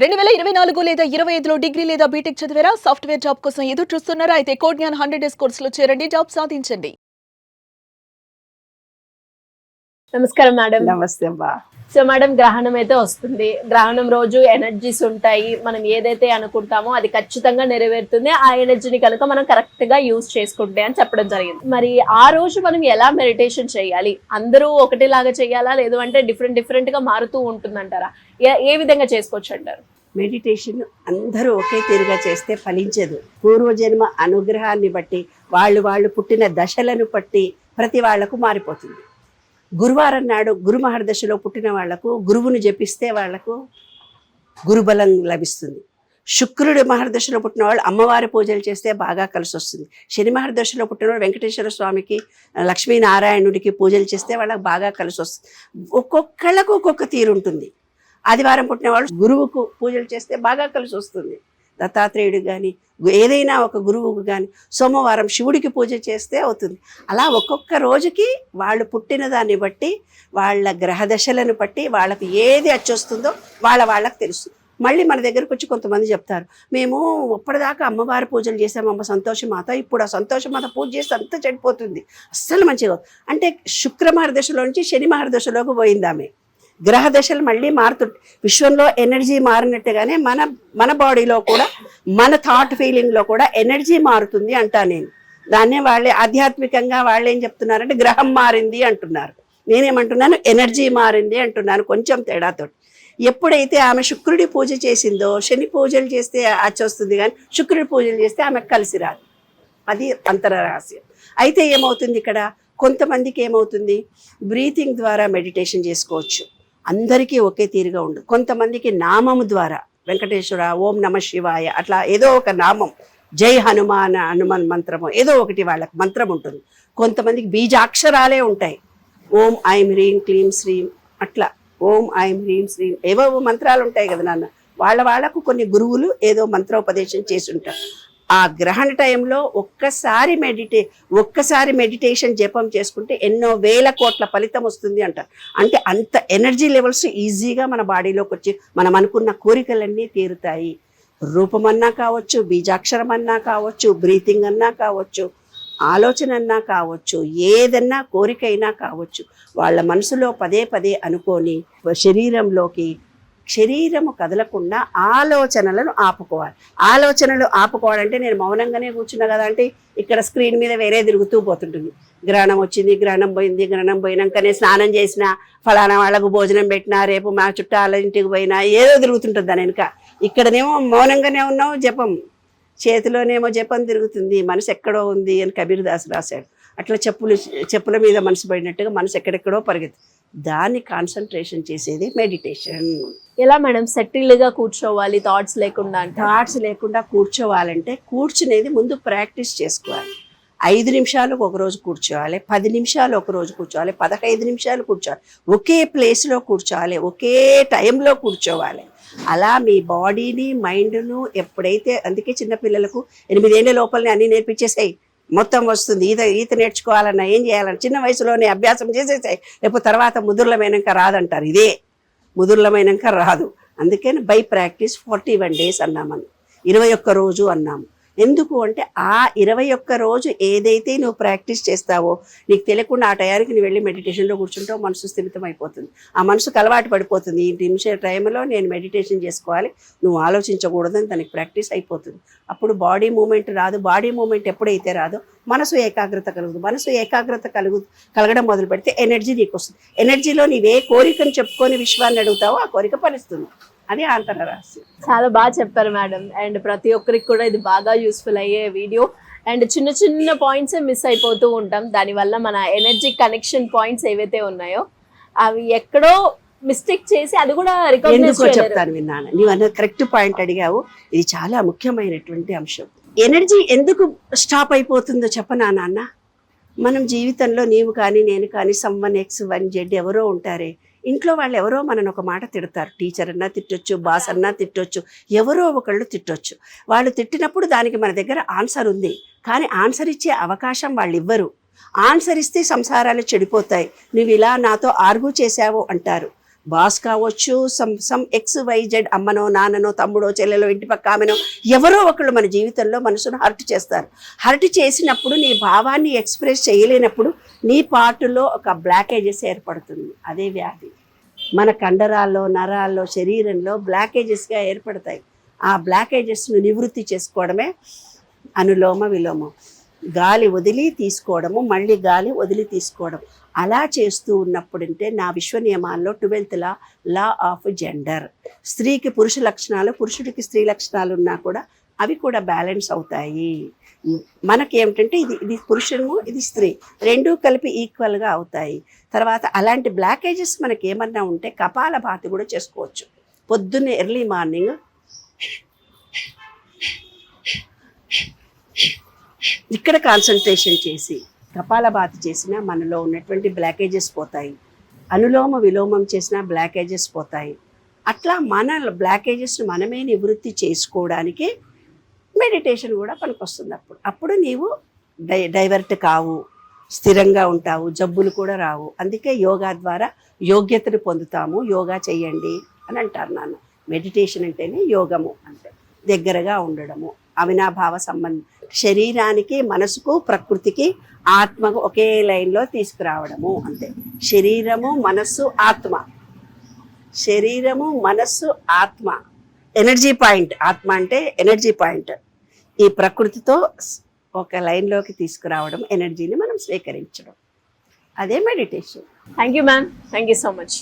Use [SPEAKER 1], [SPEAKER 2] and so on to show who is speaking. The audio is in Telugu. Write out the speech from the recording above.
[SPEAKER 1] 2024 లేదా 25లో డిగ్రీ లేదా బీటెక్ చదివారా? సాఫ్ట్‌వేర్ జాబ్ కోసం ఎదురు చూస్తున్నారా? అయితే కోడ్ జ్ఞాన్ 100 డేస్ కోర్సులో చేరండి, జాబ్ సాధించండి.
[SPEAKER 2] నమస్కారం మేడం.
[SPEAKER 3] నమస్తే అమ్మా.
[SPEAKER 2] సో మేడం, గ్రహణం అయితే వస్తుంది. గ్రహణం రోజు ఎనర్జీస్ ఉంటాయి. మనం ఏదైతే అనుకుంటామో అది ఖచ్చితంగా నెరవేరుతుంది. ఆ ఎనర్జీని కనుక మనం కరెక్ట్ గా యూజ్ చేసుకుంటే అని చెప్పడం జరిగింది. మరి ఆ రోజు మనం ఎలా మెడిటేషన్ చేయాలి? అందరూ ఒకటేలాగా చేయాలా, లేదు అంటే డిఫరెంట్ గా మారుతూ ఉంటుందంటారా? ఏ విధంగా చేసుకోవచ్చు అంటారు?
[SPEAKER 3] మెడిటేషన్ అందరూ ఒకే తీరుగా చేస్తే ఫలించదు. పూర్వజన్మ అనుగ్రహాన్ని బట్టి వాళ్ళు పుట్టిన దశలను బట్టి ప్రతి వాళ్లకు మారిపోతుంది. గురువారం నాడు గురు మహర్దశలో పుట్టిన వాళ్లకు గురువుని జపిస్తే వాళ్లకు గురుబలం లభిస్తుంది. శుక్రుడు మహర్దశలో పుట్టిన వాళ్ళు అమ్మవారి పూజలు చేస్తే బాగా కలిసి వస్తుంది. శని మహర్దశలో పుట్టిన వాళ్ళు వెంకటేశ్వర స్వామికి, లక్ష్మీనారాయణుడికి పూజలు చేస్తే వాళ్ళకి బాగా కలిసి వస్తుంది. ఒక్కొక్కళ్ళకు ఒక్కొక్క తీరు ఉంటుంది. ఆదివారం పుట్టిన వాళ్ళు గురువుకు పూజలు చేస్తే బాగా కలిసి వస్తుంది. దత్తాత్రేయుడు కానీ ఏదైనా ఒక గురువుకు కానీ, సోమవారం శివుడికి పూజ చేస్తే అవుతుంది. అలా ఒక్కొక్క రోజుకి వాళ్ళు పుట్టిన దాన్ని బట్టి, వాళ్ళ గ్రహదశలను బట్టి వాళ్ళకి ఏది అచ్చొస్తుందో వాళ్ళకి తెలుసు. మళ్ళీ మన దగ్గరకు వచ్చి కొంతమంది చెప్తారు, మేము అప్పటిదాకా అమ్మవారి పూజలు చేసాము అమ్మ సంతోషమాత, ఇప్పుడు ఆ సంతోషమాత పూజ చేస్తే అంతా చెడిపోతుంది, అస్సలు మంచిగా. అంటే శుక్ర మహర్దశలో నుంచి శని మహర్దశలోకి పోయింది ఆమె. గ్రహ దశలు మళ్ళీ మారుతుంటాయి. విశ్వంలో ఎనర్జీ మారినట్టుగానే మన బాడీలో కూడా, మన థాట్ ఫీలింగ్లో కూడా ఎనర్జీ మారుతుంది అంటా నేను. దాన్నే వాళ్ళే ఆధ్యాత్మికంగా వాళ్ళు ఏం చెప్తున్నారంటే గ్రహం మారింది అంటున్నారు. నేనేమంటున్నాను ఎనర్జీ మారింది అంటున్నాను, కొంచెం తేడాతో. ఎప్పుడైతే ఆమె శుక్రుడి పూజ చేసిందో, శని పూజలు చేస్తే అచ్చొస్తుంది కానీ శుక్రుడి పూజలు చేస్తే ఆమెకు కలిసి రాదు. అది అంతర రహస్యం. అయితే ఏమవుతుంది ఇక్కడ, కొంతమందికి ఏమవుతుంది, బ్రీతింగ్ ద్వారా మెడిటేషన్ చేసుకోవచ్చు. అందరికీ ఒకే తీరుగా ఉండదు. కొంతమందికి నామము ద్వారా, వెంకటేశ్వర, ఓం నమ శివాయ, అట్లా ఏదో ఒక నామం, జై హనుమాన్ మంత్రము, ఏదో ఒకటి వాళ్ళకి మంత్రం ఉంటుంది. కొంతమందికి బీజాక్షరాలే ఉంటాయి, ఓం ఐం హ్రీం క్లీం శ్రీం, అట్లా ఓం ఐం హ్రీం శ్రీం, ఏవో మంత్రాలు ఉంటాయి కదా నాన్న. వాళ్ళకు కొన్ని గురువులు ఏదో మంత్రోపదేశం చేసి ఉంటారు. ఆ గ్రహణ టైంలో ఒక్కసారి మెడిటేషన్ జపం చేసుకుంటే ఎన్నో వేల కోట్ల ఫలితం వస్తుంది అంటారు. అంటే అంత ఎనర్జీ లెవెల్స్ ఈజీగా మన బాడీలోకి వచ్చి మనం అనుకున్న కోరికలన్నీ తీరుతాయి. రూపమన్నా కావచ్చు, బీజాక్షరం అన్నా కావచ్చు, బ్రీతింగ్ అన్నా కావచ్చు, ఆలోచన అన్నా కావచ్చు, ఏదన్నా కోరికైనా కావచ్చు, వాళ్ళ మనసులో పదే పదే అనుకొని శరీరము కదలకుండా ఆలోచనలను ఆపుకోవాలంటే నేను మౌనంగానే కూర్చున్నా కదా అంటే ఇక్కడ స్క్రీన్ మీద వేరే తిరుగుతూ పోతుంటుంది. గ్రహణం వచ్చింది, గ్రహణం పోయింది, గ్రహణం పోయినాకనే స్నానం చేసినా, ఫలానా వాళ్ళకు భోజనం పెట్టినా, రేపు మా చుట్టాల ఇంటికి పోయినా, ఏదో తిరుగుతుంటుంది దాని వెనుక. ఇక్కడనేమో మౌనంగానే ఉన్నావు, జపం చేతిలోనేమో జపం తిరుగుతుంది, మనసు ఎక్కడో ఉంది అని కబీర్ దాస్ రాశాడు. అట్లా చెప్పుల మీద మనసు పడినట్టుగా మనసు ఎక్కడెక్కడో పరిగెత్తు. దాన్ని కాన్సన్ట్రేషన్ చేసేది మెడిటేషన్.
[SPEAKER 2] ఎలా మేడం సెటిల్ గా కూర్చోవాలి థాట్స్ లేకుండా?
[SPEAKER 3] థాట్స్ లేకుండా కూర్చోవాలంటే కూర్చునేది ముందు ప్రాక్టీస్ చేసుకోవాలి. 5 నిమిషాలు ఒకరోజు కూర్చోవాలి, 10 నిమిషాలు ఒకరోజు కూర్చోవాలి, 15 నిమిషాలు కూర్చోవాలి. ఒకే ప్లేస్లో కూర్చోవాలి, ఒకే టైంలో కూర్చోవాలి. అలా మీ బాడీని, మైండ్ను ఎప్పుడైతే, అందుకే చిన్నపిల్లలకు 8 ఏళ్ల లోపలనే అన్నీ నేర్పించేసాయి, మొత్తం వస్తుంది. ఈత నేర్చుకోవాలన్నా, ఏం చేయాలన్నా చిన్న వయసులోనే అభ్యాసం చేసేసాయి. లేకపోతే తర్వాత ముదుర్లమైనాక రాదంటారు. ఇదే ముదుర్లమైనాక రాదు. అందుకని బై ప్రాక్టీస్ 41 days అన్నామని, 21 రోజు అన్నాము. ఎందుకు అంటే ఆ 21 రోజు ఏదైతే నువ్వు ప్రాక్టీస్ చేస్తావో నీకు తెలియకుండా ఆ టయానికి నువ్వు వెళ్ళి మెడిటేషన్లో కూర్చుంటావు, మనసు స్థిమితం అయిపోతుంది. ఆ మనసుకు అలవాటు పడిపోతుంది. ఈ నిమిషం టైంలో నేను మెడిటేషన్ చేసుకోవాలి, నువ్వు ఆలోచించకూడదని దానికి ప్రాక్టీస్ అయిపోతుంది. అప్పుడు బాడీ మూమెంట్ రాదు. బాడీ మూమెంట్ ఎప్పుడైతే రాదో మనసు ఏకాగ్రత కలుగుతుంది. మనసు ఏకాగ్రత కలగడం మొదలు పెడితే ఎనర్జీ నీకు వస్తుంది. ఎనర్జీలో నీవే కోరికను చెప్పుకొని విశ్వాన్ని అడుగుతావో ఆ కోరిక ఫలిస్తుంది. అది ఆంతర రహస్యం.
[SPEAKER 2] చాలా బాగా చెప్పారు మేడం. అండ్ ప్రతి ఒక్కరికి కూడా ఇది బాగా యూస్ఫుల్ అయ్యే వీడియో. అండ్ చిన్న పాయింట్స్ మిస్ అయిపోతూ ఉంటాం. దానివల్ల మన ఎనర్జీ కనెక్షన్ పాయింట్స్ ఏవైతే ఉన్నాయో అవి ఎక్కడో మిస్టేక్ చేసి అది కూడా రికగ్నైజ్
[SPEAKER 3] చెప్తాను. విన్నాను, నీవు అన్న కరెక్ట్ పాయింట్ అడిగావు. ఇది చాలా ముఖ్యమైనటువంటి అంశం. ఎనర్జీ ఎందుకు స్టాప్ అయిపోతుందో చెప్పనా నాన్న? మనం జీవితంలో నీవు కానీ నేను కానీ సమ్వన్ X Y Z ఎవరో ఉంటారే, ఇంట్లో వాళ్ళు ఎవరో మనని ఒక మాట తిడతారు. టీచర్ అన్నా తిట్టొచ్చు, బాస్ అన్నా తిట్టొచ్చు, ఎవరో ఒకళ్ళు తిట్టొచ్చు. వాళ్ళు తిట్టినప్పుడు దానికి మన దగ్గర ఆన్సర్ ఉంది, కానీ ఆన్సర్ ఇచ్చే అవకాశం వాళ్ళు ఇవ్వరు. ఆన్సర్ ఇస్తే సంసారాలు చెడిపోతాయి. నువ్వు ఇలా నాతో ఆర్గ్యూ చేశావు అంటారు. బాస్ కావచ్చు, సమ్ XYZ, అమ్మనో నాన్ననో తమ్ముడో చెల్లెలో ఇంటి పక్క ఆమెనో ఎవరో ఒకళ్ళు మన జీవితంలో మనసును హర్ట్ చేస్తారు. హర్ట్ చేసినప్పుడు నీ భావాన్ని ఎక్స్ప్రెస్ చేయలేనప్పుడు నీ పార్టులో ఒక బ్లాకేజెస్ ఏర్పడుతుంది. అదే వ్యాధి మన కండరాల్లో, నరాల్లో, శరీరంలో బ్లాకేజెస్గా ఏర్పడతాయి. ఆ బ్లాకేజెస్ను నివృత్తి చేసుకోవడమే అనులోమ విలోమం. గాలి వదిలి తీసుకోవడము, మళ్ళీ గాలి వదిలి తీసుకోవడం. అలా చేస్తూ ఉన్నప్పుడంటే నా విశ్వ నియమాల్లో 12th లా ఆఫ్ జెండర్, స్త్రీకి పురుష లక్షణాలు, పురుషుడికి స్త్రీ లక్షణాలు ఉన్నా కూడా అవి కూడా బ్యాలెన్స్ అవుతాయి. మనకి ఏమిటంటే ఇది పురుషుడు, ఇది స్త్రీ, రెండూ కలిపి ఈక్వల్గా అవుతాయి. తర్వాత అలాంటి బ్లాకేజెస్ మనకి ఏమన్నా ఉంటే కపాలభాతి కూడా చేసుకోవచ్చు. పొద్దున్నే ఎర్లీ మార్నింగ్ ఇక్కడ కాన్సన్ట్రేషన్ చేసి కపాలభాతి చేసినా మనలో ఉన్నటువంటి బ్లాకేజెస్ పోతాయి. అనులోమ విలోమం చేసినా బ్లాకేజెస్ పోతాయి. అట్లా మన బ్లాకేజెస్ను మనమే నివృత్తి చేసుకోవడానికి మెడిటేషన్ కూడా పనికొస్తుంది. అప్పుడు నీవు డైవర్ట్ కావు, స్థిరంగా ఉంటావు, జబ్బులు కూడా రావు. అందుకే యోగా ద్వారా యోగ్యతను పొందుతాము. యోగా చెయ్యండి అని అంటారు నాన్న. మెడిటేషన్ అంటేనే యోగము అంటే దగ్గరగా ఉండడము, అవినాభావ సంబంధం, శరీరానికి, మనసుకు, ప్రకృతికి, ఆత్మకు ఒకే లైన్లో తీసుకురావడము అంతే. శరీరము, మనస్సు, ఆత్మ, శరీరము, మనస్సు, ఆత్మ, ఎనర్జీ పాయింట్. ఆత్మ అంటే ఎనర్జీ పాయింట్. ఈ ప్రకృతితో ఒక లైన్లోకి తీసుకురావడం, ఎనర్జీని మనం స్వీకరించడం, అదే meditation.
[SPEAKER 2] Thank you ma'am, thank you so much.